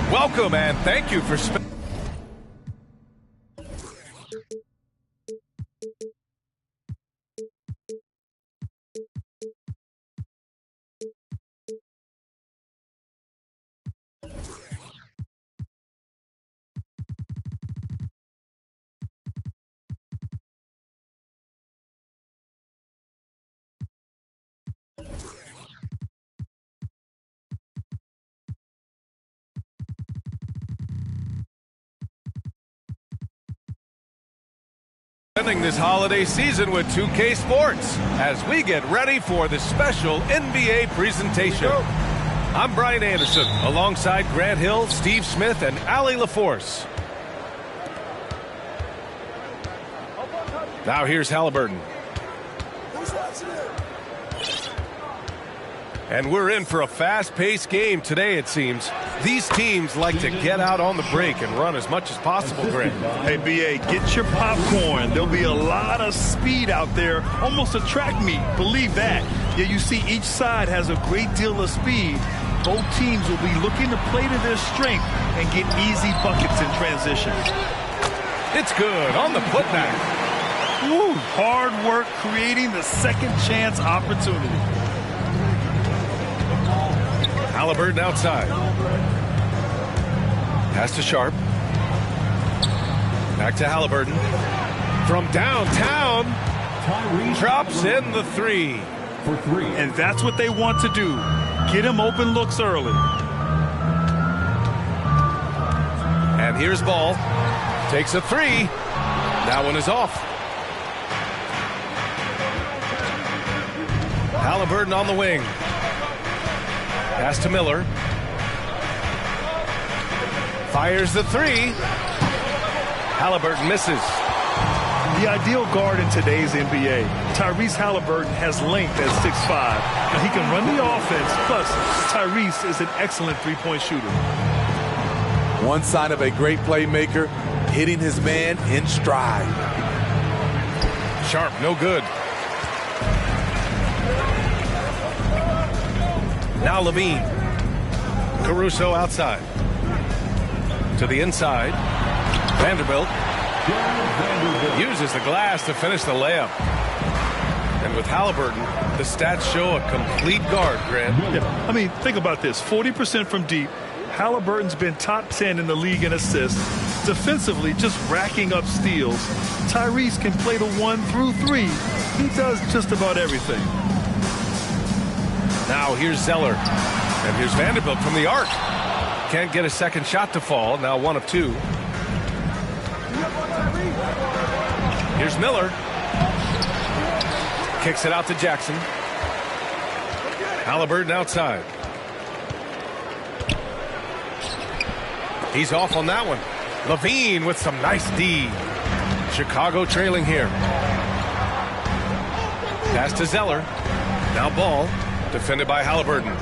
Welcome and thank you for spending this holiday season with 2K Sports as we get ready for the special NBA presentation. I'm Brian Anderson alongside Grant Hill, Steve Smith, and Ali LaForce. Now here's Halliburton. And we're in for a fast-paced game today, it seems. These teams like to get out on the break and run as much as possible, Grant. Hey, B.A., get your popcorn. There'll be a lot of speed out there, almost a track meet. Believe that. Yeah, you see each side has a great deal of speed. Both teams will be looking to play to their strength and get easy buckets in transition. It's good on the putback. Woo, hard work creating the second chance opportunity. Halliburton outside. Pass to Sharp. Back to Halliburton. From downtown. Drops in the three. And that's what they want to do. Get him open looks early. And here's Ball. Takes a three. That one is off. Halliburton on the wing. Pass to Miller. Fires the three. Halliburton misses. The ideal guard in today's NBA, Tyrese Halliburton, has length at 6'5". And he can run the offense. Plus, Tyrese is an excellent three-point shooter. One sign of a great playmaker, hitting his man in stride. Sharp, no good. Now Levine. Caruso outside. To the inside. Vanderbilt. Uses the glass to finish the layup. And with Halliburton, the stats show a complete guard, Grant. Yeah, I mean, think about this. 40% from deep. Halliburton's been top 10 in the league in assists. Defensively, just racking up steals. Tyrese can play the 1 through 3. He does just about everything. Now here's Zeller. And here's Vanderbilt from the arc. Can't get a second shot to fall. Now 1 of 2. Here's Miller. Kicks it out to Jackson. Halliburton outside. He's off on that one. Levine with some nice D. Chicago trailing here. Pass to Zeller. Now Ball. Defended by Halliburton.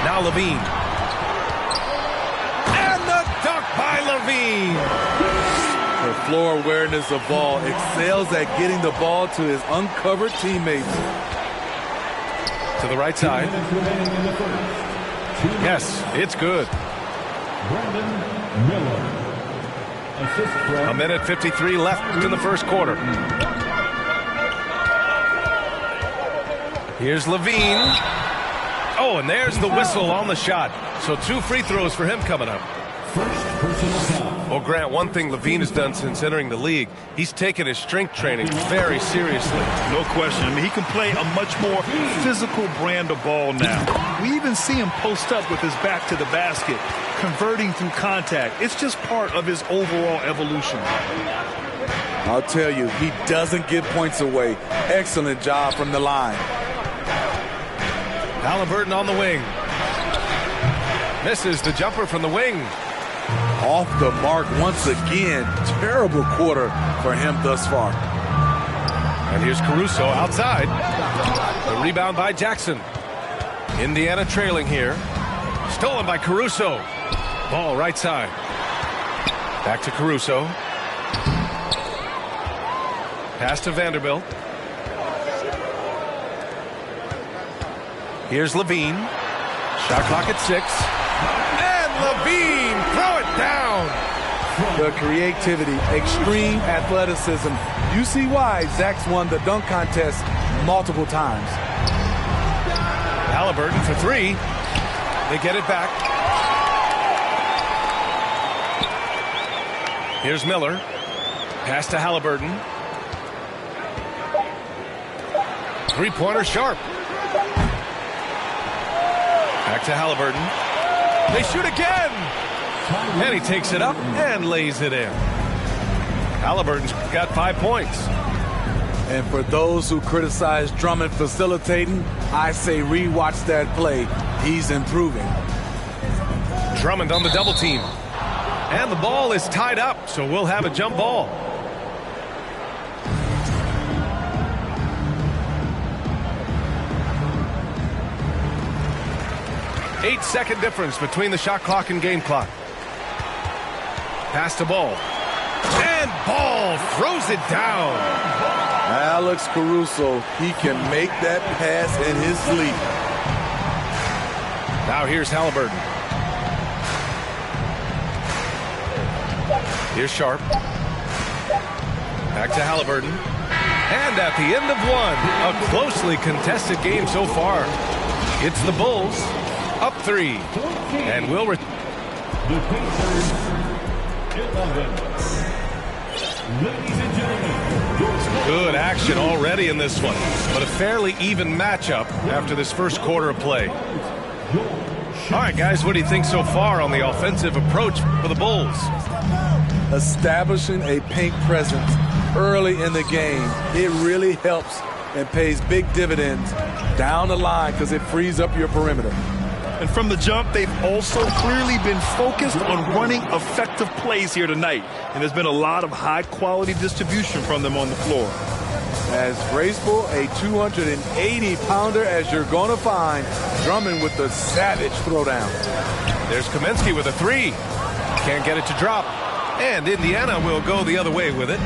Now Levine. And the dunk by Levine. Her floor awareness of ball, excels at getting the ball to his uncovered teammates. To the right side. Yes, it's good. A minute 53 left in the first quarter. Here's Levine. Oh, and there's the whistle on the shot. So 2 free throws for him coming up. Well, Grant, one thing Levine has done since entering the league, he's taken his strength training very seriously. No question. I mean, he can play a much more physical brand of ball now. We even see him post up with his back to the basket, converting through contact. It's just part of his overall evolution. I'll tell you, he doesn't give points away. Excellent job from the line. Halliburton on the wing. Misses the jumper from the wing. Off the mark once again. Terrible quarter for him thus far. And here's Caruso outside. The rebound by Jackson. Indiana trailing here. Stolen by Caruso. Ball right side. Back to Caruso. Pass to Vanderbilt. Here's Levine. Shot clock at 6. And Levine, throw it down. The creativity, extreme athleticism. You see why Zach's won the dunk contest multiple times. Halliburton for 3. They get it back. Here's Miller. Pass to Halliburton. Three-pointer sharp. Back to Halliburton. They shoot again. And he takes it up and lays it in. Halliburton's got 5 points. And for those who criticize Drummond facilitating, I say rewatch that play. He's improving. Drummond on the double team. And the ball is tied up, so we'll have a jump ball. Eight-second difference between the shot clock and game clock. Pass to Ball. And Ball throws it down. Alex Caruso, he can make that pass in his sleep. Now here's Halliburton. Here's Sharp. Back to Halliburton. And at the end of one, a closely contested game so far. It's the Bulls up 3. And we'll good action already in this one, but a fairly even matchup after this first quarter of play. All right, guys, what do you think so far on the offensive approach for the Bulls? Establishing a paint presence early in the game, it really helps and pays big dividends down the line because it frees up your perimeter. And from the jump, they've also clearly been focused on running effective plays here tonight. And there's been a lot of high-quality distribution from them on the floor. As graceful a 280-pounder as you're going to find, Drummond with the savage throwdown. There's Kaminsky with a 3. Can't get it to drop. And Indiana will go the other way with it.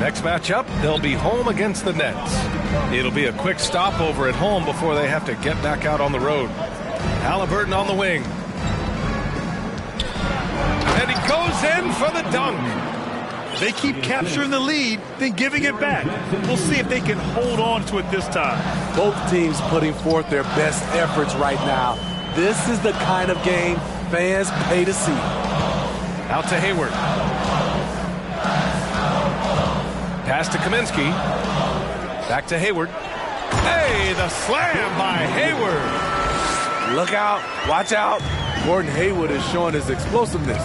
Next matchup, they'll be home against the Nets. It'll be a quick stopover at home before they have to get back out on the road. Halliburton on the wing. And he goes in for the dunk. They keep capturing the lead, then giving it back. We'll see if they can hold on to it this time. Both teams putting forth their best efforts right now. This is the kind of game fans pay to see. Out to Hayward. Pass to Kaminsky. Back to Hayward. Hey, the slam by Hayward. Look out. Watch out. Gordon Hayward is showing his explosiveness.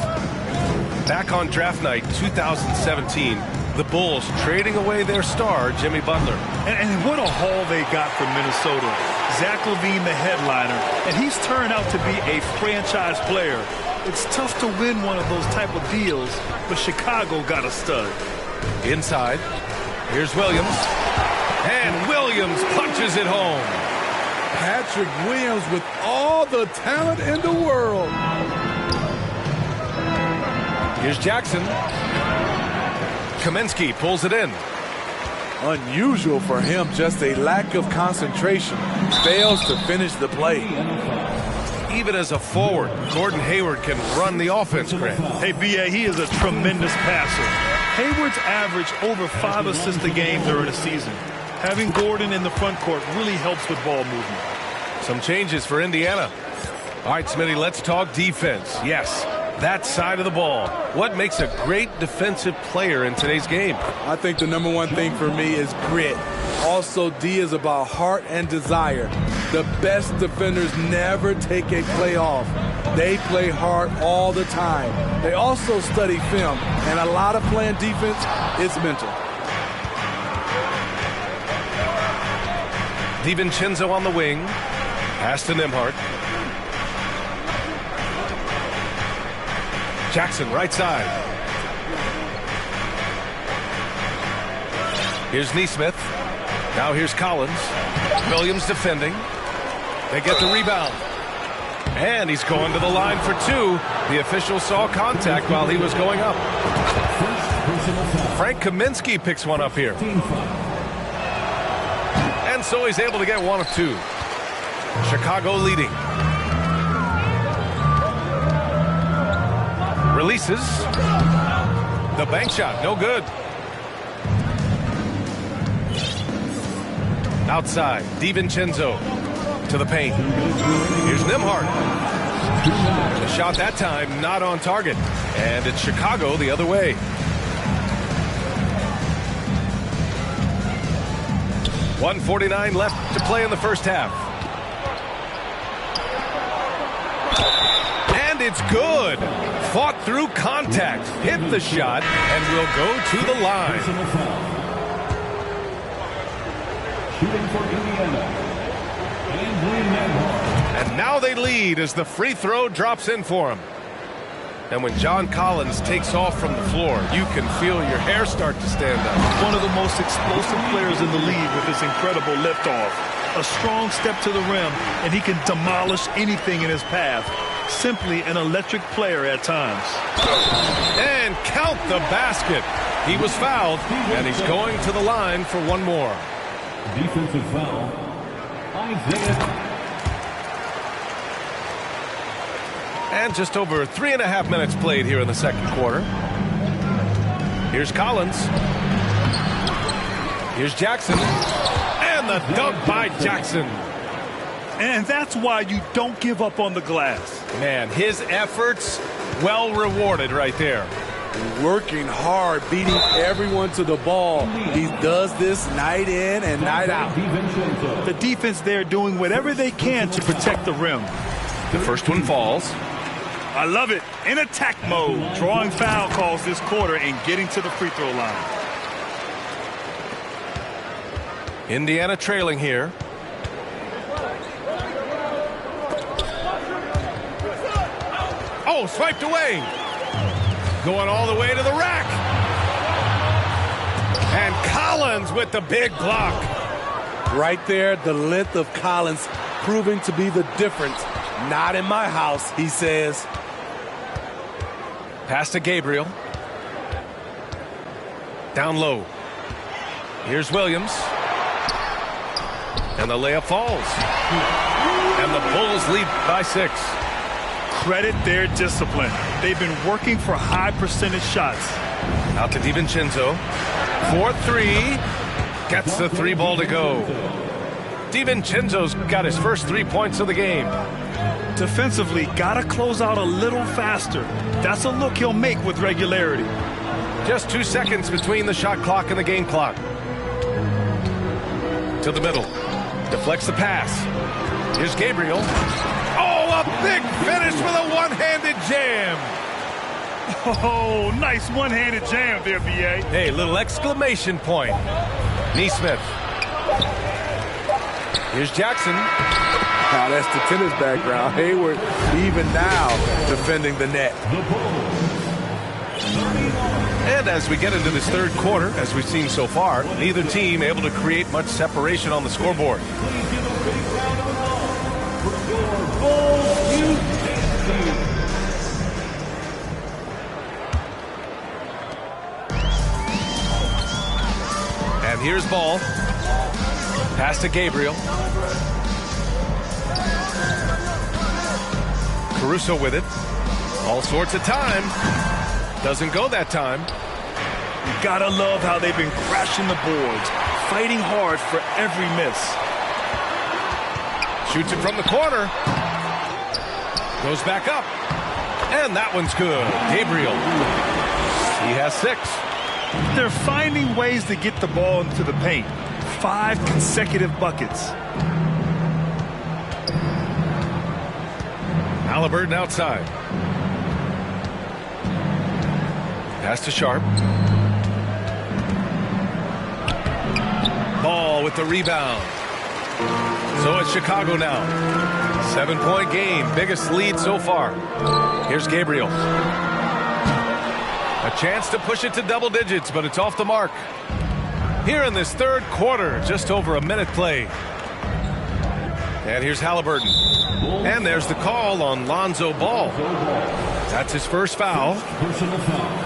Back on draft night 2017, the Bulls trading away their star, Jimmy Butler. And what a haul they got from Minnesota. Zach LaVine, the headliner, and he's turned out to be a franchise player. It's tough to win one of those type of deals, but Chicago got a stud. Inside, here's Williams. And Williams punches it home. Patrick Williams with all the talent in the world. Here's Jackson. Kaminsky pulls it in. Unusual for him, just a lack of concentration. Fails to finish the play. Even as a forward, Gordon Hayward can run the offense, Grant. Hey, B.A., he is a tremendous passer. Hayward's averaged over 5 assists a game during the season. Having Gordon in the front court really helps with ball movement. Some changes for Indiana. All right, Smitty, let's talk defense. Yes, that side of the ball. What makes a great defensive player in today's game? I think the number one thing for me is grit. Also, D is about heart and desire. The best defenders never take a play off. They play hard all the time. They also study film, and a lot of playing defense is mental. DiVincenzo on the wing. Pass to Nembhard. Jackson, right side. Here's Neesmith. Now here's Collins. Williams defending. They get the rebound. And he's going to the line for two. The official saw contact while he was going up. Frank Kaminsky picks one up here. And so he's able to get one of two. Chicago leading. Releases. The bank shot, no good. Outside, DiVincenzo to the paint. Here's Nembhard. The shot that time not on target. And it's Chicago the other way. .149 left to play in the first half. And it's good. Fought through contact, hit the shot, and will go to the line. Shooting for Indiana. And now they lead as the free throw drops in for him. And when John Collins takes off from the floor, you can feel your hair start to stand up. One of the most explosive players in the league with his incredible liftoff. A strong step to the rim, and he can demolish anything in his path. Simply an electric player at times. And count the basket. He was fouled, and he's going to the line for one more. Defensive foul. Isaiah. And just over 3.5 minutes played here in the second quarter. Here's Collins. Here's Jackson. And the dunk by Jackson. And that's why you don't give up on the glass. Man, his efforts well rewarded right there. Working hard, beating everyone to the ball. He does this night in and night out. The defense there doing whatever they can to protect the rim. The first one falls. I love it. In attack mode, drawing foul calls this quarter and getting to the free throw line. Indiana trailing here. Oh, swiped away. Going all the way to the rack. And Collins with the big block. Right there, the length of Collins proving to be the difference. Not in my house, he says. Pass to Gabriel. Down low. Here's Williams. And the layup falls. And the Bulls lead by 6. Credit their discipline. They've been working for high percentage shots. Out to DiVincenzo. 4-3. Gets the 3 ball to go. DiVincenzo's got his first 3 points of the game. Defensively, gotta close out a little faster. That's a look he'll make with regularity. Just 2 seconds between the shot clock and the game clock. To the middle. Deflects the pass. Here's Gabriel. Oh, a big finish with a one-handed jam. Oh, nice one-handed jam there, B.A. Hey, little exclamation point. Neesmith. Here's Jackson. Now that's the tennis background. Hayward, even now, defending the net. And as we get into this third quarter, as we've seen so far, neither team able to create much separation on the scoreboard. And here's Ball. Pass to Gabriel. Caruso with it. All sorts of time. Doesn't go that time. You gotta love how they've been crashing the boards, fighting hard for every miss. Shoots it from the corner. Goes back up. And that one's good. Gabriel. He has 6. They're finding ways to get the ball into the paint. 5 consecutive buckets. Halliburton outside. Pass to Sharp. Ball with the rebound. So it's Chicago now. 7-point game. Biggest lead so far. Here's Gabriel. A chance to push it to double digits, but it's off the mark. Here in this third quarter, just over a minute played. And here's Halliburton. And there's the call on Lonzo Ball. That's his first foul. Personal foul.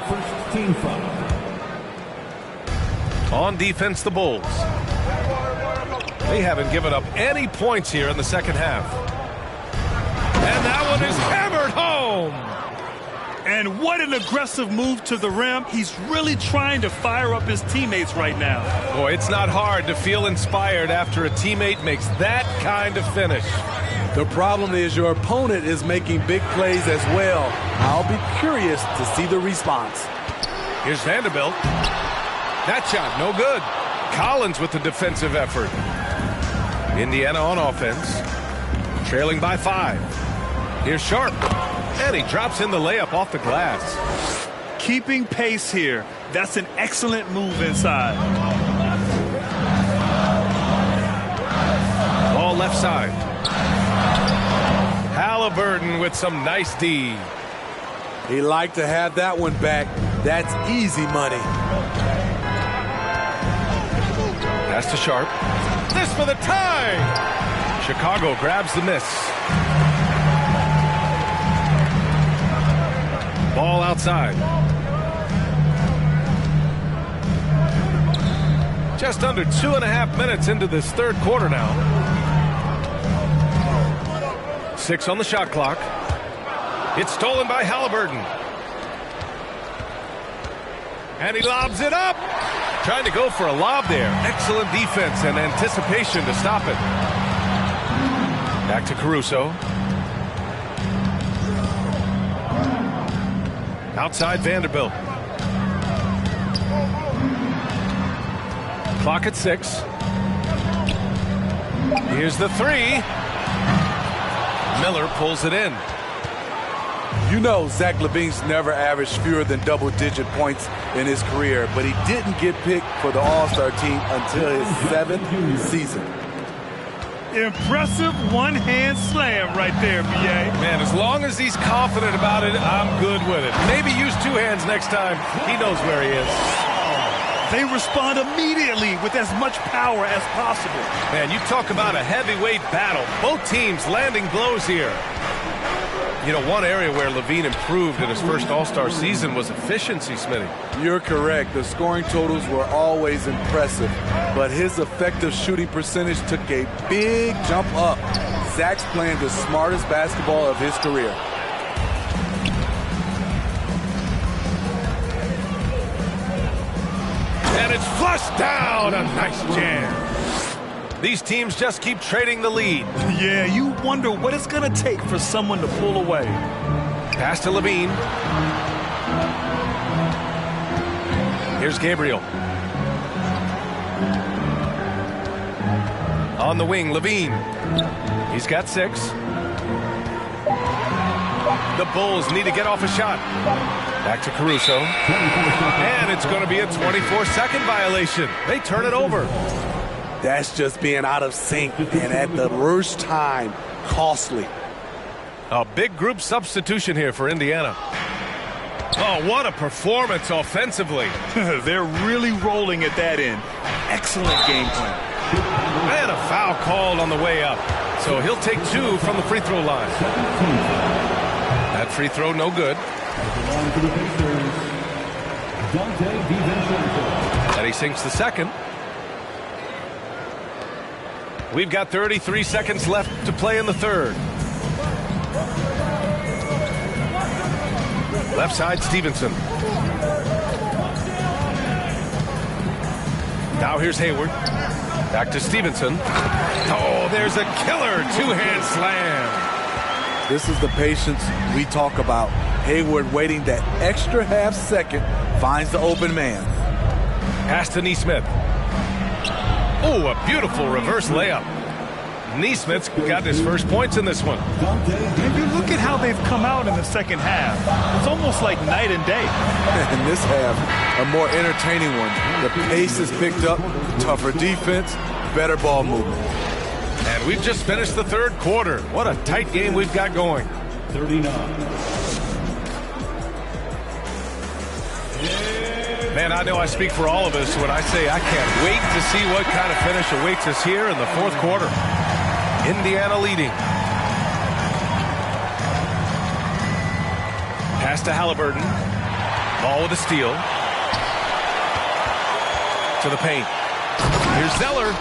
First team foul. On defense, the Bulls. They haven't given up any points here in the second half. And that one is hammered home. And what an aggressive move to the rim. He's really trying to fire up his teammates right now. Boy, it's not hard to feel inspired after a teammate makes that kind of finish. The problem is your opponent is making big plays as well. I'll be curious to see the response. Here's Vanderbilt. That shot, no good. Collins with the defensive effort. Indiana on offense. Trailing by 5. Here's Sharp. And he drops in the layup off the glass. Keeping pace here. That's an excellent move inside. Ball left side. Halliburton with some nice D. He'd like to have that one back. That's easy money. Pass to Sharp. This for the tie. Chicago grabs the miss. Ball outside. Just under 2.5 minutes into this third quarter now. 6 on the shot clock. It's stolen by Halliburton. And he lobs it up. Trying to go for a lob there. Excellent defense and anticipation to stop it. Back to Caruso. Outside Vanderbilt. Clock at 6. Here's the 3. Miller pulls it in. You know Zach LaVine's never averaged fewer than double-digit points in his career, but he didn't get picked for the All-Star team until his 7th season. Impressive one-hand slam right there, B.A. Man, as long as he's confident about it, I'm good with it. Maybe use 2 hands next time. He knows where he is. They respond immediately with as much power as possible. Man, you talk about a heavyweight battle. Both teams landing blows here. You know, one area where LaVine improved in his first All-Star season was efficiency, Smitty. You're correct. The scoring totals were always impressive, but his effective shooting percentage took a big jump up. Zach's playing the smartest basketball of his career. And it's flushed down. A nice jam. These teams just keep trading the lead. Yeah, you wonder what it's going to take for someone to pull away. Pass to LaVine. Here's Gabriel. On the wing, LaVine. He's got 6. The Bulls need to get off a shot. Back to Caruso. And it's going to be a 24-second violation. They turn it over. That's just being out of sync, and at the worst time, costly. A big group substitution here for Indiana. Oh, what a performance offensively. They're really rolling at that end. Excellent game plan. And a foul called on the way up. So he'll take 2 from the free throw line. That free throw no good. And he sinks the second. We've got 33 seconds left to play in the third. Left side, Stevenson. Now here's Hayward. Back to Stevenson. Oh, there's a killer 2-hand slam. This is the patience we talk about. Hayward waiting that extra half second, finds the open man. Pass to Nesmith. Oh, a beautiful reverse layup. Nesmith's got his first points in this one. And you look at how they've come out in the second half. It's almost like night and day. In this half, a more entertaining one. The pace is picked up, tougher defense, better ball movement. And we've just finished the third quarter. What a tight game we've got going. 39. Man, I know I speak for all of us when I say I can't wait to see what kind of finish awaits us here in the fourth quarter. Indiana leading. Pass to Halliburton. Ball with a steal. To the paint. Here's Zeller.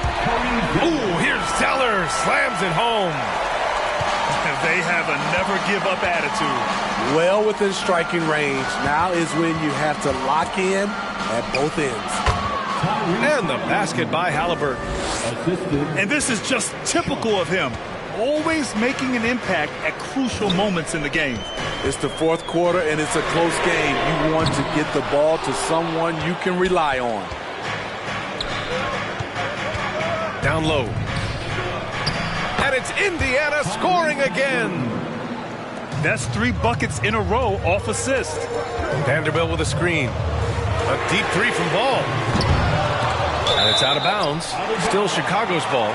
Ooh, here's Zeller. Slams it home. And they have a never-give-up attitude. Well within striking range. Now is when you have to lock in at both ends. And the basket by Halliburton. And this is just typical of him. Always making an impact at crucial moments in the game. It's the fourth quarter, and it's a close game. You want to get the ball to someone you can rely on. Down low. And it's Indiana scoring again. That's 3 buckets in a row off assist. Vanderbilt with a screen. A deep three from Ball. And it's out of bounds. Still Chicago's ball.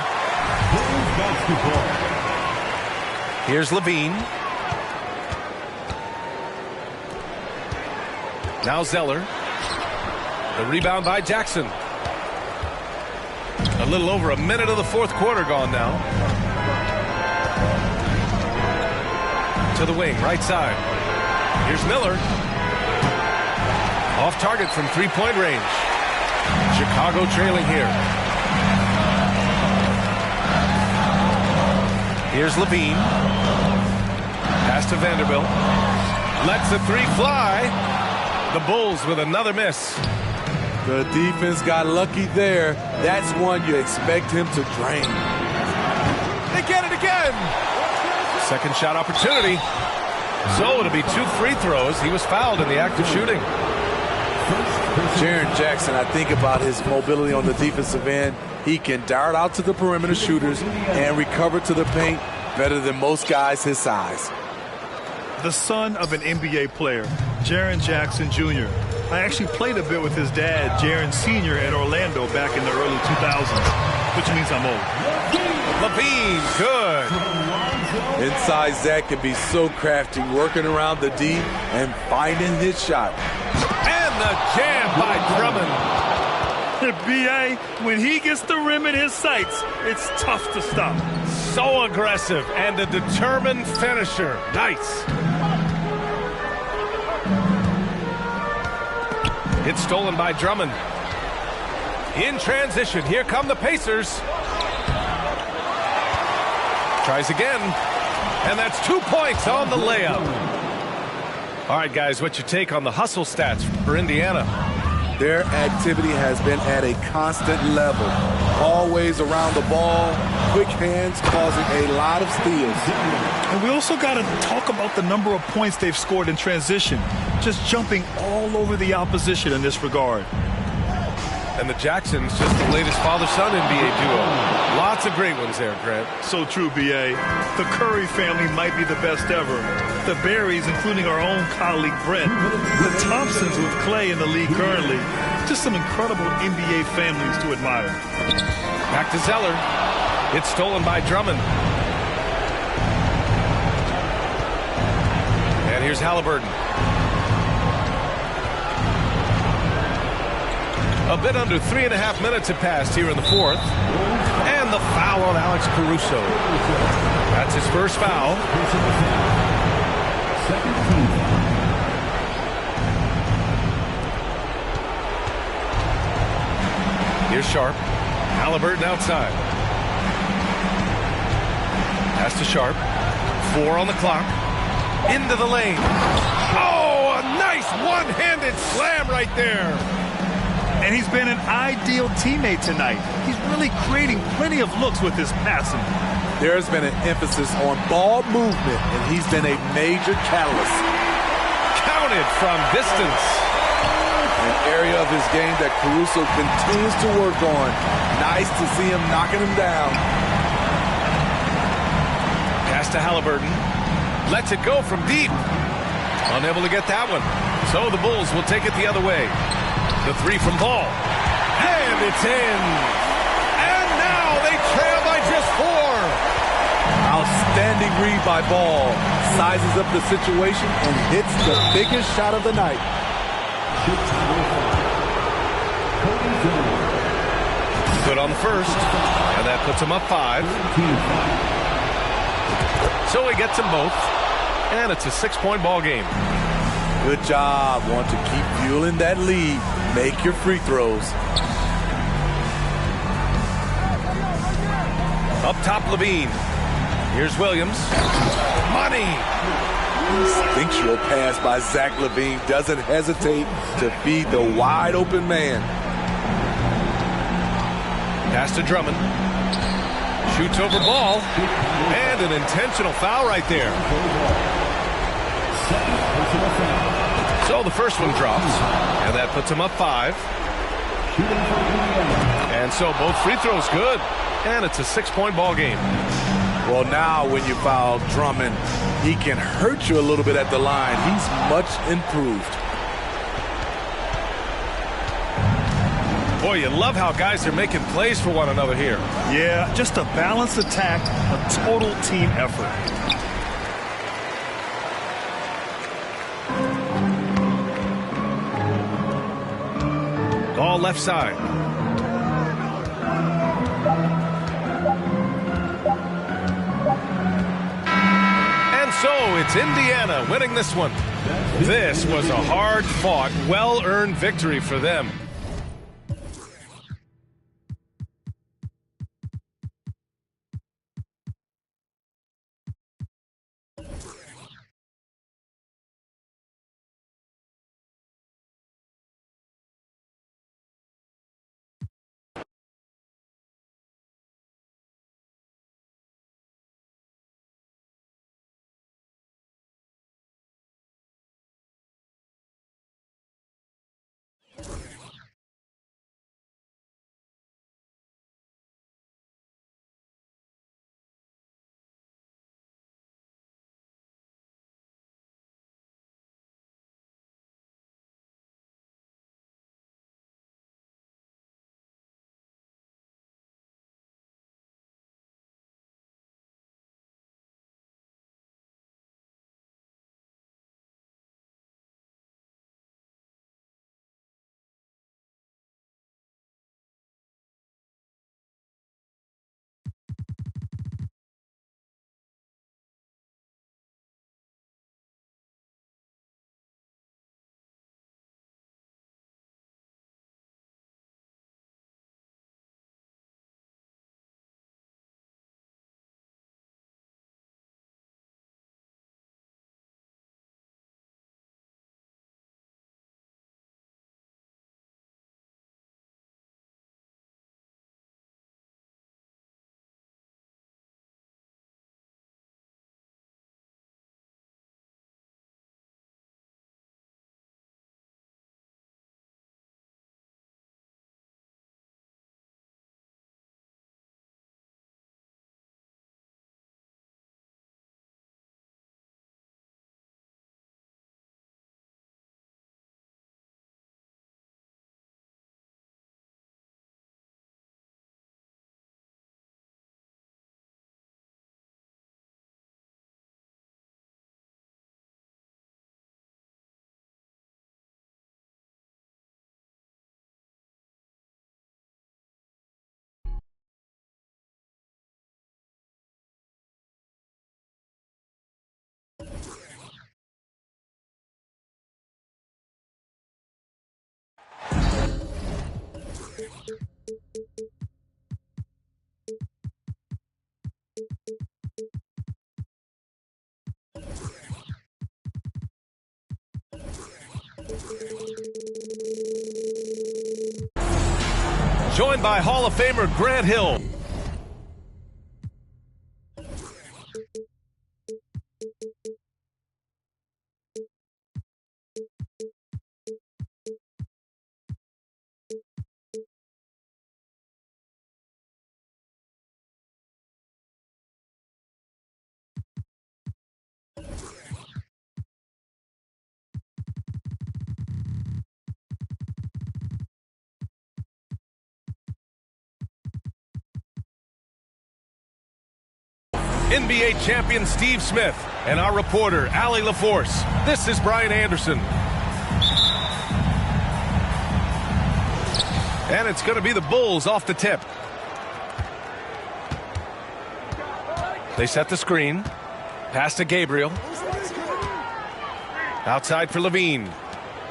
Here's Levine. Now Zeller. The rebound by Jackson. A little over a minute of the fourth quarter gone now. To the wing, right side. Here's Miller. Off target from three-point range. Chicago trailing here. Here's Levine. Pass to Vanderbilt. Lets the three fly. The Bulls with another miss. The defense got lucky there. That's one you expect him to drain. They get it again. Second shot opportunity. So it'll be 2 free throws. He was fouled in the act of shooting. Jaren Jackson, I think about his mobility on the defensive end. He can dart out to the perimeter shooters and recover to the paint better than most guys his size. The son of an NBA player, Jaren Jackson Jr. I actually played a bit with his dad, Jaren Sr. in Orlando back in the early 2000s, which means I'm old. Levine, good. Inside Zach can be so crafty, working around the D and finding his shot. And the jam by Drummond. B.A., when he gets the rim in his sights, it's tough to stop. So aggressive and a determined finisher. Nice. It's stolen by Drummond. In transition, here come the Pacers. Tries again. And that's 2 points on the layup. All right, guys, what's your take on the hustle stats for Indiana? Their activity has been at a constant level. Always around the ball, quick hands causing a lot of steals. And we also got to talk about the number of points they've scored in transition. Just jumping all over the opposition in this regard. And the Jacksons, just the latest father-son NBA duo. Lots of great ones there, Grant. So true, B.A. The Curry family might be the best ever. The Berries, including our own colleague Brent. The Thompsons with Clay in the league currently. Just some incredible NBA families to admire. Back to Zeller. It's stolen by Drummond. And here's Halliburton. A bit under 3.5 minutes have passed here in the fourth. And the foul on Alex Caruso. That's his first foul. Here's Sharp. Halliburton outside. Pass to Sharp. 4 on the clock. Into the lane. Oh, a nice one-handed slam right there. And he's been an ideal teammate tonight. He's really creating plenty of looks with his passing. There's been an emphasis on ball movement, and he's been a major catalyst. Counted from distance. An area of his game that Caruso continues to work on. Nice to see him knocking him down. Pass to Halliburton. Lets it go from deep. Unable to get that one. So the Bulls will take it the other way. The three from Ball. And it's in. And now they trail by just 4. Outstanding read by Ball. Sizes up the situation and hits the biggest shot of the night. Good on the first, and that puts him up 5. So he gets them both, and it's a 6-point ball game. Good job. Want to keep fueling that lead. Make your free throws. Up top, Levine. Here's Williams. Money! Instinctual pass by Zach Levine. Doesn't hesitate to feed the wide open man. Pass to Drummond. Shoots over ball. And an intentional foul right there. So the first one drops. And that puts him up 5. And so both free throws good. And it's a 6-point ball game. Well, now when you foul Drummond, he can hurt you a little bit at the line. He's much improved. Boy, you love how guys are making plays for one another here. Yeah, just a balanced attack, a total team effort. Ball left side. And so it's Indiana winning this one. This was a hard-fought, well-earned victory for them. Joined by Hall of Famer Grant Hill. NBA champion Steve Smith and our reporter Allie LaForce. This is Brian Anderson. And it's going to be the Bulls off the tip. They set the screen. Pass to Gabriel. Outside for Levine.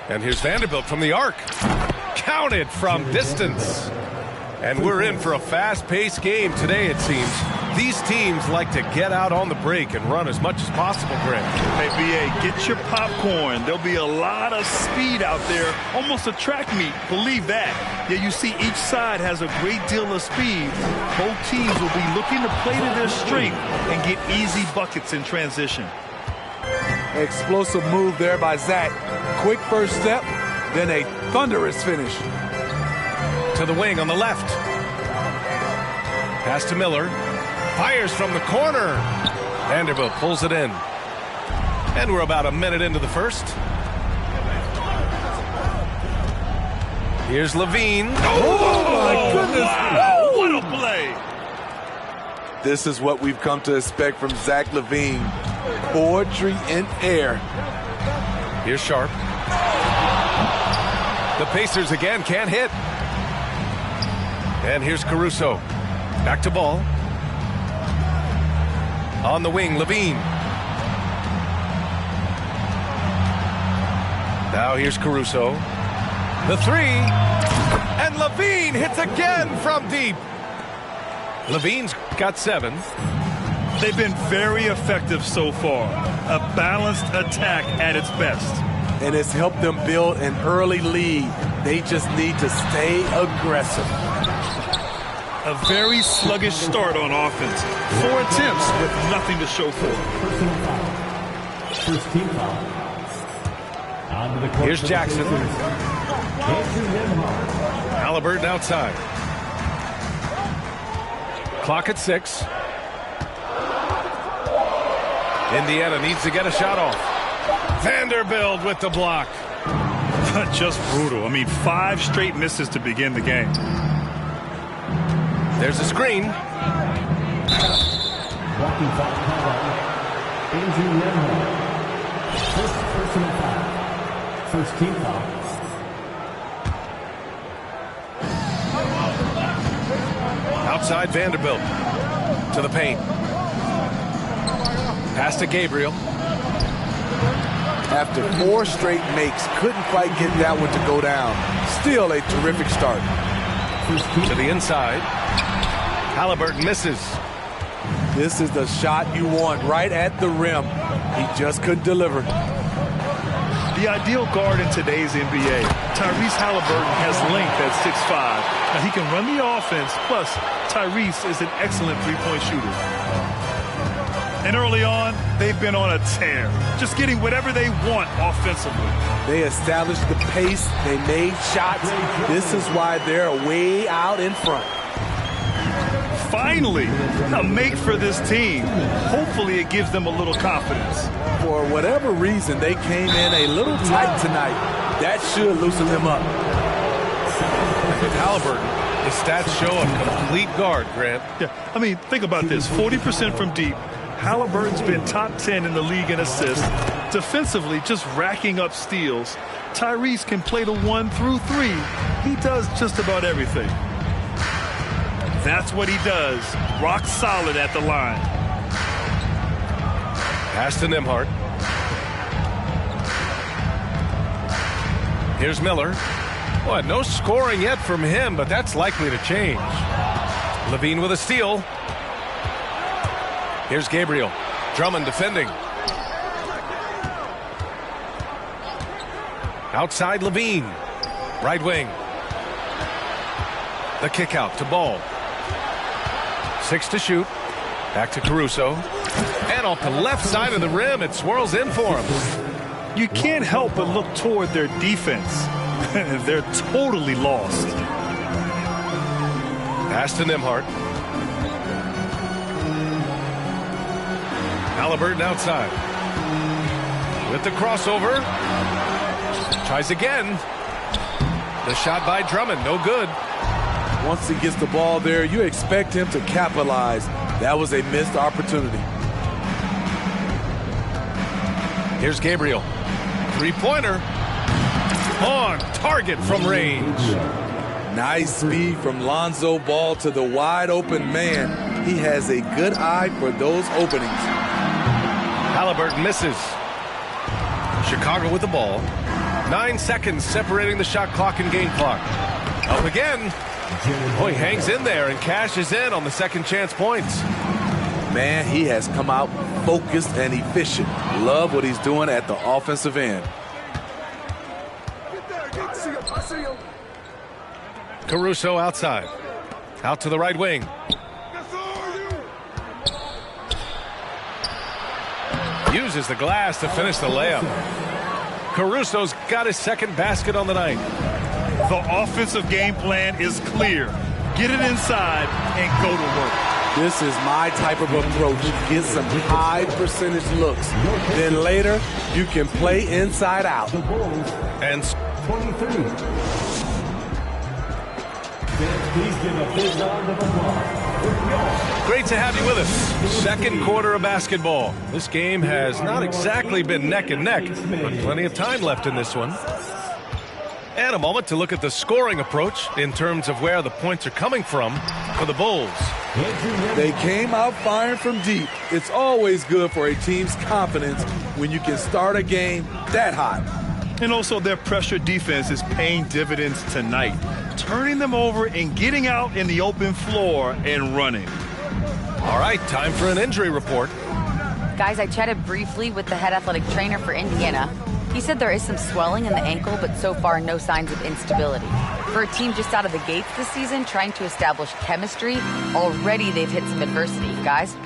And here's Vanderbilt from the arc. Counted from distance. And we're in for a fast-paced game today, it seems. These teams like to get out on the break and run as much as possible, Grant. Hey, B.A., get your popcorn. There'll be a lot of speed out there, almost a track meet. Believe that. Yeah, you see each side has a great deal of speed. Both teams will be looking to play to their strength and get easy buckets in transition. Explosive move there by Zach. Quick first step, then a thunderous finish. To the wing on the left. Pass to Miller. Fires from the corner. Vanderbilt pulls it in. And we're about a minute into the first. Here's Levine. Oh my goodness. Wow, what a play. This is what we've come to expect from Zach Levine. Poetry in air. Here's Sharp. The Pacers again can't hit. And here's Caruso. Back to ball. On the wing, Levine. Now here's Caruso. The three. And Levine hits again from deep. Levine's got 7. They've been very effective so far. A balanced attack at its best. And it's helped them build an early lead. They just need to stay aggressive. A very sluggish start on offense. 4 attempts with nothing to show for it. First team foul. On to the court. Here's Jackson. Halliburton outside. Clock at 6. Indiana needs to get a shot off. Vanderbilt with the block. Just brutal. I mean, 5 straight misses to begin the game. There's a screen. Blocking foul called on Andrew Lemhart. First personal foul. First team foul. Outside Vanderbilt. To the paint. Pass to Gabriel. After 4 straight makes, couldn't quite get that one to go down. Still a terrific start. To the inside. Halliburton misses. This is the shot you want right at the rim. He just couldn't deliver. The ideal guard in today's NBA, Tyrese Halliburton, has length at 6'5". Now he can run the offense, plus Tyrese is an excellent three-point shooter. And early on, they've been on a tear, just getting whatever they want offensively. They established the pace. They made shots. This is why they're way out in front. Finally, a make for this team. Hopefully it gives them a little confidence. For whatever reason, they came in a little tight tonight. That should loosen them up. With Halliburton, his stats show a complete guard, Grant. Yeah, I mean, think about this. 40% from deep. Halliburton's been top 10 in the league in assists. Defensively, just racking up steals. Tyrese can play the 1 through 3. He does just about everything. That's what he does. Rock solid at the line. Pass to Nembhard. Here's Miller. Well, no scoring yet from him, but that's likely to change. Levine with a steal. Here's Gabriel. Drummond defending. Outside Levine. Right wing. The kick out to Ball. 6 to shoot. Back to Caruso. And off the left side of the rim, it swirls in for him. You can't help but look toward their defense. They're totally lost. Pass to Nembhard. Halliburton outside. With the crossover. Tries again. The shot by Drummond, no good. Once he gets the ball there, you expect him to capitalize. That was a missed opportunity. Here's Gabriel. Three-pointer. On target from range. Nice speed from Lonzo Ball to the wide open man. He has a good eye for those openings. Halliburton misses. Chicago with the ball. 9 seconds separating the shot clock and game clock. Up again. Boy, hangs in there and cashes in on the second chance points. Man, he has come out focused and efficient. Love what he's doing at the offensive end. Caruso outside. Out to the right wing. Uses the glass to finish the layup. Caruso's got his second basket on the night. The offensive game plan is clear. Get it inside and go to work. This is my type of approach. Get some high percentage looks. Then later, you can play inside out. And 23. Please give a big round of applause. great to have you with us. Second quarter of basketball. This game has not exactly been neck and neck, but plenty of time left in this one. And a moment to look at the scoring approach in terms of where the points are coming from for the Bulls. They came out firing from deep. It's always good for a team's confidence when you can start a game that hot. And also their pressure defense is paying dividends tonight, turning them over and getting out in the open floor and running. All right, time for an injury report. Guys, I chatted briefly with the head athletic trainer for Indiana. He said there is some swelling in the ankle, but so far no signs of instability. For a team just out of the gates this season, trying to establish chemistry, already they've hit some adversity, guys.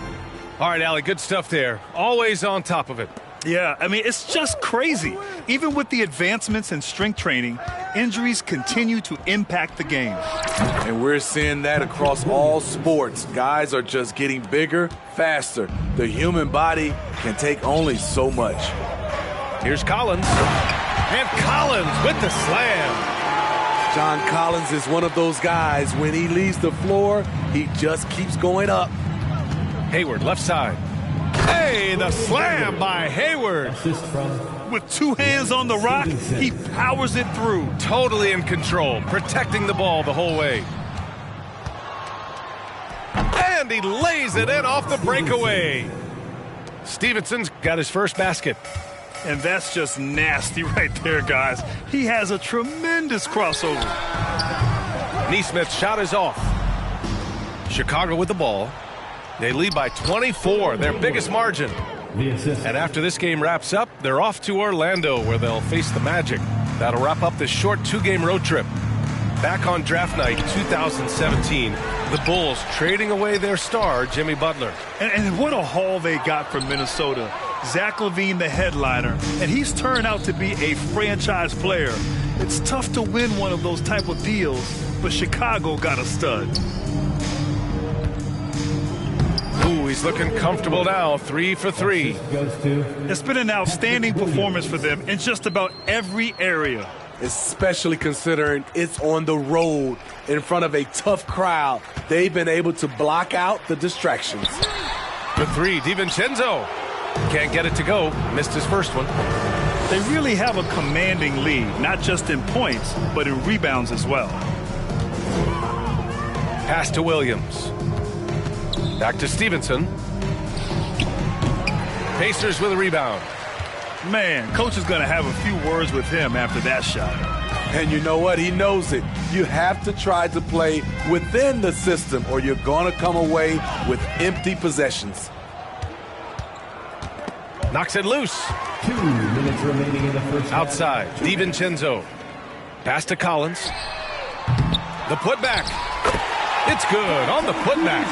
All right, Allie, good stuff there. Always on top of it. Yeah, I mean, it's just crazy. Even with the advancements in strength training, injuries continue to impact the game. And we're seeing that across all sports. Guys are just getting bigger, faster. The human body can take only so much. Here's Collins. And Collins with the slam. John Collins is one of those guys. When he leaves the floor, he just keeps going up. Hayward, left side. Hey, the slam by Hayward. With two hands on the rock, he powers it through. Totally in control, protecting the ball the whole way. And he lays it in off the breakaway. Stevenson's got his first basket. And that's just nasty right there, guys. He has a tremendous crossover. Neesmith's shot is off. Chicago with the ball. They lead by 24, their biggest margin. And after this game wraps up, they're off to Orlando, where they'll face the Magic. That'll wrap up this short two-game road trip. Back on draft night 2017, the Bulls trading away their star, Jimmy Butler. And what a haul they got from Minnesota. Zach LaVine, the headliner, and he's turned out to be a franchise player. It's tough to win one of those type of deals, but Chicago got a stud. Ooh, he's looking comfortable now, 3 for 3. It's been an outstanding performance for them in just about every area. Especially considering it's on the road in front of a tough crowd. They've been able to block out the distractions. For 3, DiVincenzo. Can't get it to go. Missed his first one. They really have a commanding lead, not just in points, but in rebounds as well. Pass to Williams. Back to Stevenson. Pacers with a rebound. Man, coach is going to have a few words with him after that shot. And you know what? He knows it. You have to try to play within the system or you're going to come away with empty possessions. Knocks it loose. 2 minutes remaining in the first Outside, DiVincenzo. Pass to Collins. The putback. It's good on the putback.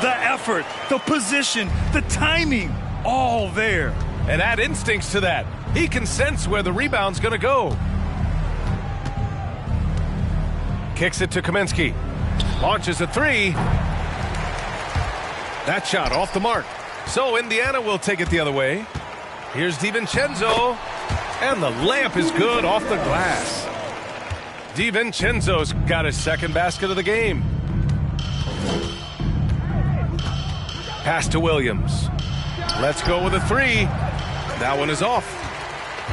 The effort, the position, the timing, all there. And add instincts to that. He can sense where the rebound's going to go. Kicks it to Kaminsky. Launches a 3. That shot off the mark. So Indiana will take it the other way. Here's DiVincenzo. And the layup is good off the glass. DiVincenzo's got his second basket of the game. Pass to Williams. Let's go with a 3. That one is off.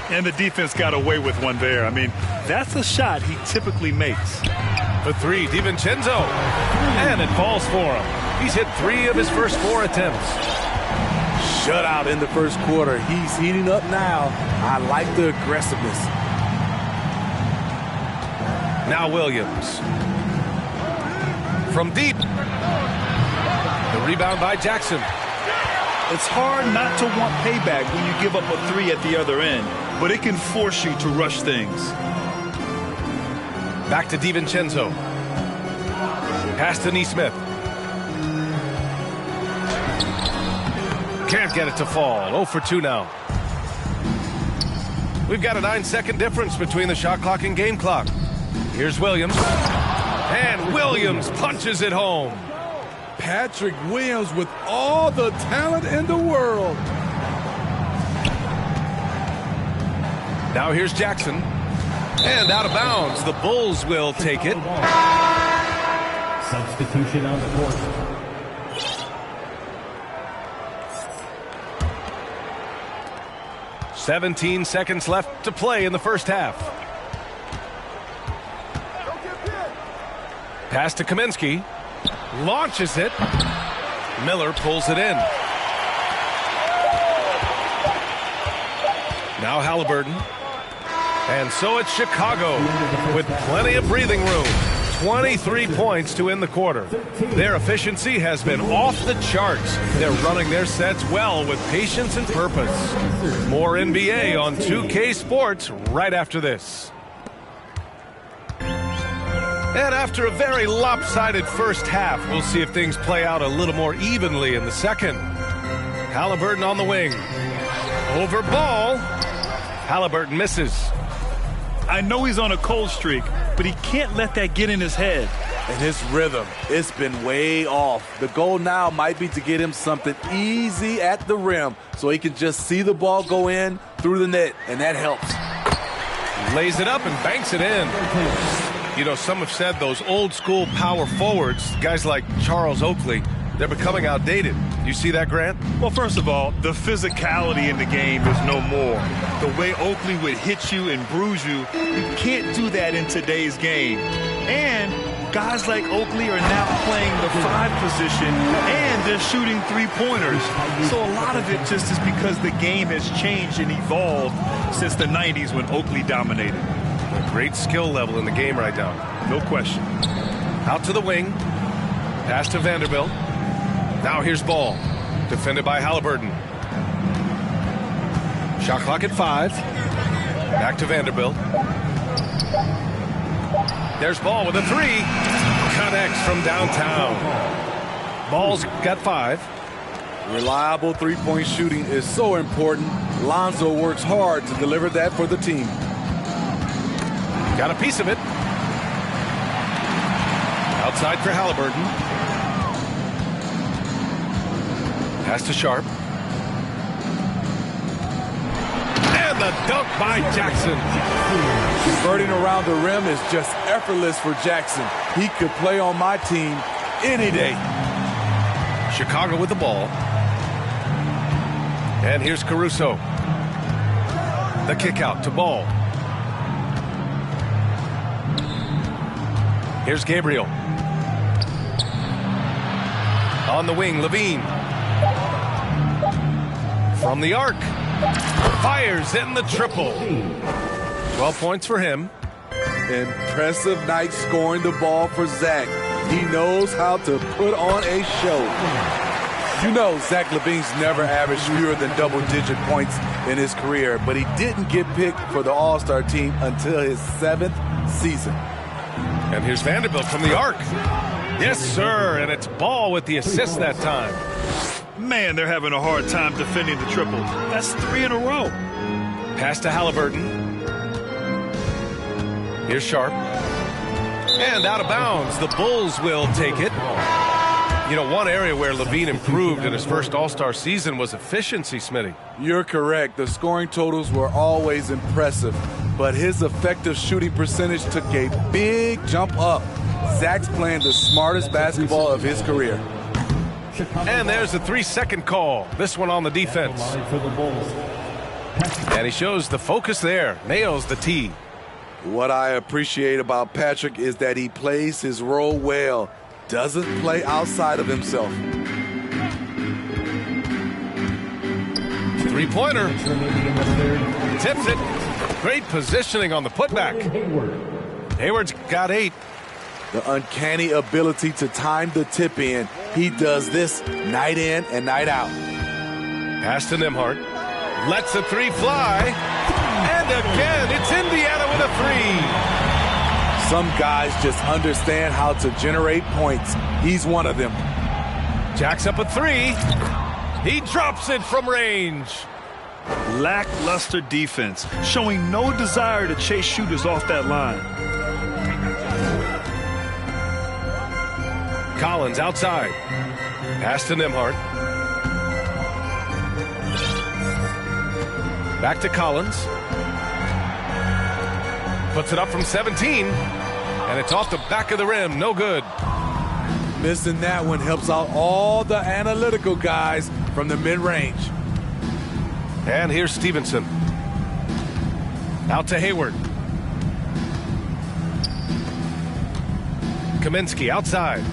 And the defense got away with one there. I mean, that's a shot he typically makes. For three, DiVincenzo. And it falls for him. He's hit 3 of his first 4 attempts. Shutout in the first quarter. He's heating up now. I like the aggressiveness. Now Williams. From deep. The rebound by Jackson. It's hard not to want payback when you give up a 3 at the other end, but it can force you to rush things. Back to DiVincenzo. Pass to Neesmith. Can't get it to fall. 0 for 2 now. We've got a 9-second difference between the shot clock and game clock. Here's Williams. And Williams punches it home. Patrick Williams with all the talent in the world. Now here's Jackson. And out of bounds. The Bulls will take it. Substitution on the court. "17 seconds left to play in the first half. Pass to Kaminsky. Launches it. Miller pulls it in. Now Halliburton. And so it's Chicago with plenty of breathing room. 23 points to end the quarter. Their efficiency has been off the charts. They're running their sets well with patience and purpose. More NBA on 2K Sports right after this. And after a very lopsided first half, we'll see if things play out a little more evenly in the second. Halliburton on the wing. Over ball. Halliburton misses. I know he's on a cold streak, but he can't let that get in his head. And his rhythm, it's been way off. The goal now might be to get him something easy at the rim so he can just see the ball go in through the net, and that helps. Lays it up and banks it in. You know, some have said those old school power forwards, guys like Charles Oakley, they're becoming outdated. You see that, Grant? Well, first of all, the physicality in the game is no more. The way Oakley would hit you and bruise you, you can't do that in today's game. And guys like Oakley are now playing the 5 position, and they're shooting 3-pointers. So a lot of it just is because the game has changed and evolved since the 90s when Oakley dominated. A great skill level in the game right now. No question. Out to the wing. Pass to Vanderbilt. Now here's Ball. Defended by Halliburton. Shot clock at 5. Back to Vanderbilt. There's Ball with a 3. Connects from downtown. Ball's got 5. Reliable three-point shooting is so important. Lonzo works hard to deliver that for the team. Got a piece of it. Outside for Halliburton. Pass to Sharp. And the dunk by Jackson. Converting around the rim is just effortless for Jackson. He could play on my team any day. Chicago with the ball. And here's Caruso. The kick out to Ball. Here's Gabriel. On the wing, Levine. From the arc. Fires in the triple. 12 points for him. Impressive night scoring the ball for Zach. He knows how to put on a show. You know, Zach LaVine's never averaged fewer than double-digit points in his career, but he didn't get picked for the All-Star team until his 7th season. And here's Vanderbilt from the arc. Yes, sir, and it's Ball with the assist that time. Man, they're having a hard time defending the triple. That's 3 in a row. Pass to Halliburton. Here's Sharp. And out of bounds. The Bulls will take it. You know, one area where Levine improved in his first All-Star season was efficiency, Smitty. You're correct. The scoring totals were always impressive, but his effective shooting percentage took a big jump up. Zach's playing the smartest basketball of his career. And there's a 3-second call. This one on the defense. And he shows the focus there. Nails the tee. What I appreciate about Patrick is that he plays his role well, doesn't play outside of himself. Three-pointer. Tips it. Great positioning on the putback. Hayward's got 8. The uncanny ability to time the tip in. He does this night in and night out. Pass to Nembhard. Lets a 3 fly. And again, it's Indiana with a 3. Some guys just understand how to generate points. He's one of them. Jacks up a 3. He drops it from range. Lackluster defense, showing no desire to chase shooters off that line. Collins outside. Pass to Nembhard. Back to Collins. Puts it up from 17. And it's off the back of the rim. No good. Missing that one helps out all the analytical guys from the mid-range. And here's Stevenson. Out to Hayward. Kaminsky outside.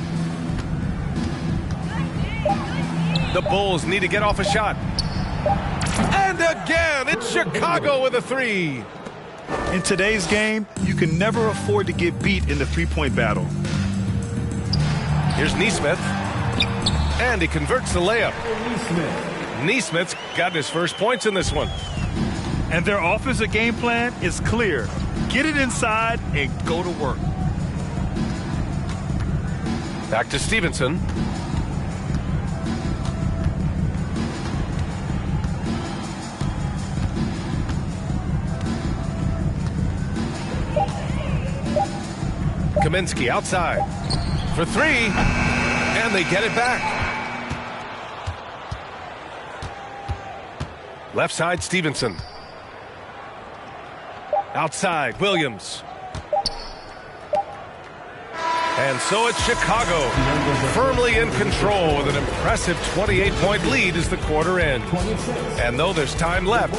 The Bulls need to get off a shot. And again, it's Chicago with a 3. In today's game, you can never afford to get beat in the three-point battle. Here's Nesmith. And he converts the layup. Nesmith's got his first points in this one. And their offensive game plan is clear. Get it inside and go to work. Back to Stevenson. Kaminsky outside for 3, and they get it back. Left side, Stevenson. Outside, Williams. And so it's Chicago, firmly in control with an impressive 28-point lead as the quarter ends. And though there's time left,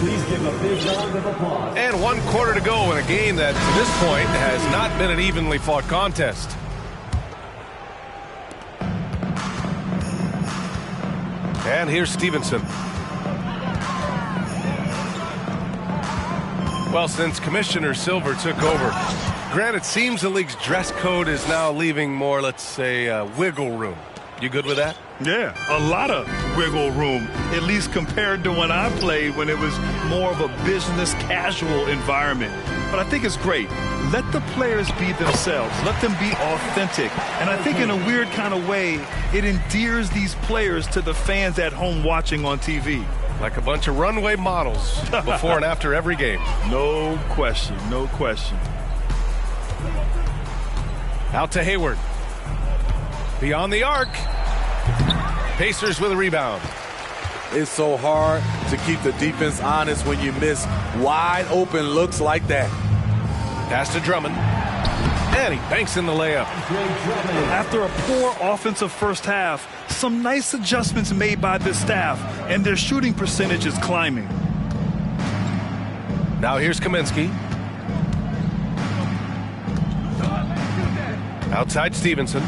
please give a big round of applause. And 1 quarter to go in a game that, to this point, has not been an evenly fought contest. And here's Stevenson. Well, since Commissioner Silver took over, Grant, it seems the league's dress code is now leaving more, let's say, wiggle room. You good with that? Yeah, a lot of wiggle room, at least compared to when I played, when it was more of a business casual environment. But I think it's great. Let the players be themselves. Let them be authentic. And I think in a weird kind of way, it endears these players to the fans at home watching on TV. Like a bunch of runway models before and after every game. No question, no question. Out to Hayward. Beyond the arc. Pacers with a rebound. It's so hard to keep the defense honest when you miss wide open looks like that. Pass to Drummond. And he banks in the layup. After a poor offensive first half, some nice adjustments made by this staff, and their shooting percentage is climbing. Now here's Kaminsky. Outside Stevenson.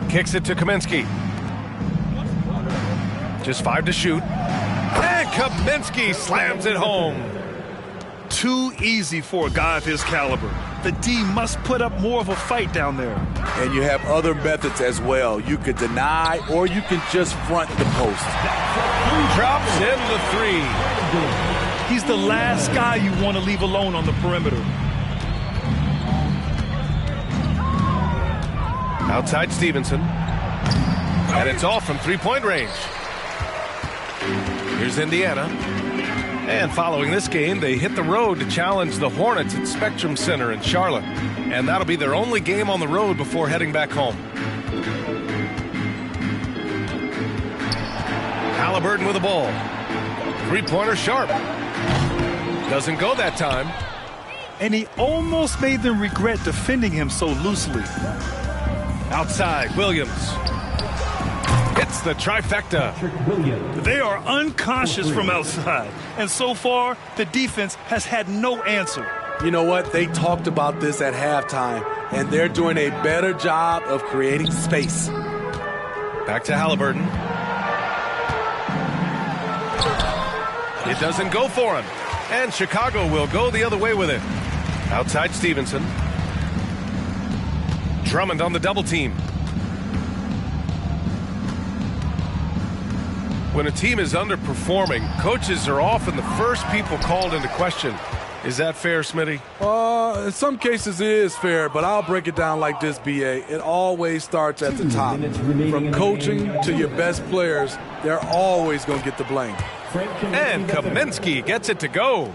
Kicks it to Kaminsky. Just 5 to shoot. And Kaminsky slams it home. Too easy for a guy of his caliber. The D must put up more of a fight down there. And you have other methods as well. You could deny or you can just front the post. Drops in the 3. He's the last guy you want to leave alone on the perimeter. Outside Stevenson. And it's off from three-point range. Here's Indiana. And following this game, they hit the road to challenge the Hornets at Spectrum Center in Charlotte. And that'll be their only game on the road before heading back home. Halliburton with the ball. Three-pointer sharp. Doesn't go that time. And he almost made them regret defending him so loosely. Outside, Williams. Hits That's the trifecta. They are unconscious from outside, and so far, the defense has had no answer. You know what? They talked about this at halftime, and they're doing a better job of creating space. Back to Halliburton. It doesn't go for him. And Chicago will go the other way with it. Outside Stevenson. Drummond on the double team. When a team is underperforming, coaches are often the first people called into question. Is that fair, Smitty? In some cases it is fair, but I'll break it down like this, B.A. It always starts at the top. From coaching to your best players, they're always going to get the blame. And Kaminsky gets it to go.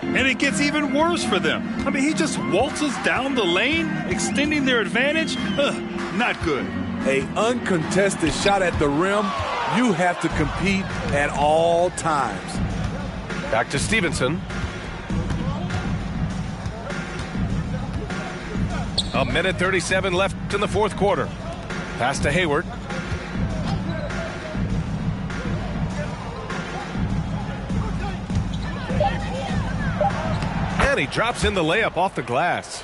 And it gets even worse for them. I mean, he just waltzes down the lane, extending their advantage. Not good. An uncontested shot at the rim, you have to compete at all times. Back to Stevenson. A minute 37 left in the fourth quarter. Pass to Hayward. And he drops in the layup off the glass.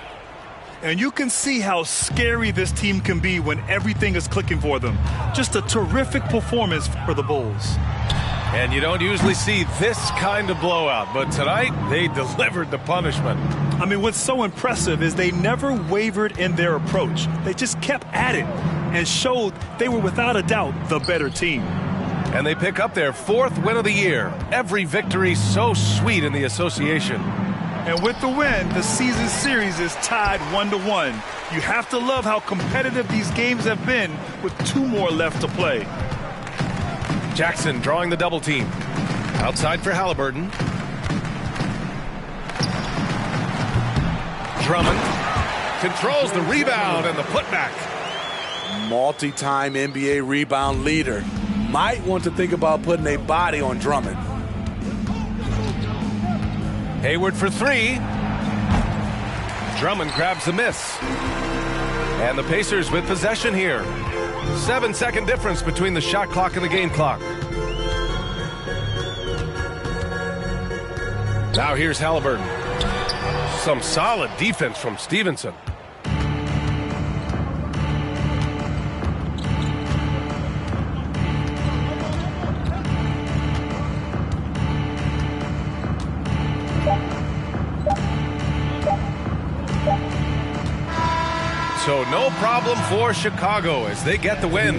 And you can see how scary this team can be when everything is clicking for them. Just a terrific performance for the Bulls. And you don't usually see this kind of blowout, but tonight they delivered the punishment. I mean, what's so impressive is they never wavered in their approach. They just kept at it and showed they were without a doubt the better team. And they pick up their fourth win of the year. Every victory so sweet in the association. And with the win, the season series is tied 1-1. You have to love how competitive these games have been with 2 more left to play. Jackson drawing the double team. Outside for Halliburton. Drummond controls the rebound and the putback. Multi-time NBA rebound leader. Might want to think about putting a body on Drummond. Hayward for 3. Drummond grabs the miss. And the Pacers with possession here. 7-second difference between the shot clock and the game clock. Now here's Halliburton. Some solid defense from Stevenson. So no problem for Chicago as they get the win.